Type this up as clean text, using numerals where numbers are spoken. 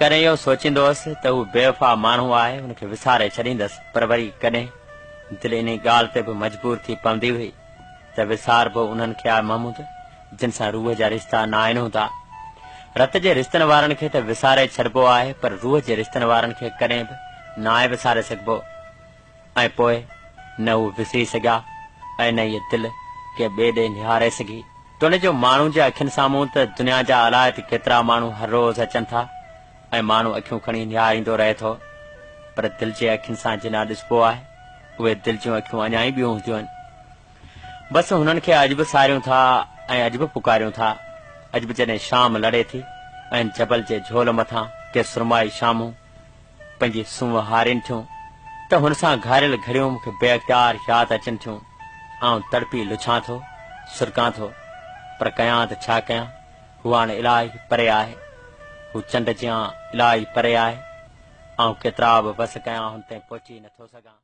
कॾहिं इहो सोचींदुसि त हू बेवफ़ा माण्हू आहे, हुनखे विसारे छॾींदसि, पर वरी कॾहिं दिलि इन ॻाल्हि ते बि मजबूर थी पवंदी हुई त विसारबो उन्हनि खे आहे महमूद जिन सां रूह जा रिश्ता न आहिनि हूंदा। रत जे रिश्तनि वारनि खे त विसारे छॾिबो आहे, पर रूह जे रिश्तनि वारनि खे कॾहिं बि न आहे विसारे सघिबो। ऐं पोइ न हू विसरी सघिया ऐं न इहे दिलि के ॿिए ॾे निहारे सघी। तुंहिंजो माण्हू जे अखियुनि साम्हूं त दुनिया जा अलाए त केतिरा माण्हू हर रोज़ अचनि था ऐं माण्हू अखियूं खणी निहारींदो रहे थो, पर दिलि जे अखियुनि सां जिन ॾिसबो आहे उहे दिलि जूं अखियूं अञा ई ॿियूं हूंदियूं आहिनि। बसि हुननि खे अॼु बि सारियूं था ऐं अॼु बि पुकारियूं था। अॼु बि जॾहिं शाम लड़े थी ऐं जबल जे झोल मथां के सुरमाई शामूं पंहिंजी सूंहं हारिनि थियूं त हुन सां घारियल घड़ियूं मूंखे बेअख़्तियार यादि अचनि थियूं। आउं तड़पी लुछां थो, सुरकां थो, पर कयां त छा कयां, हू हाणे इलाही परे आहे, हू चंड जियां इलाही परे आहे। आउं केतिरा बि बस कयां हुन ताईं पहुची नथो सघां।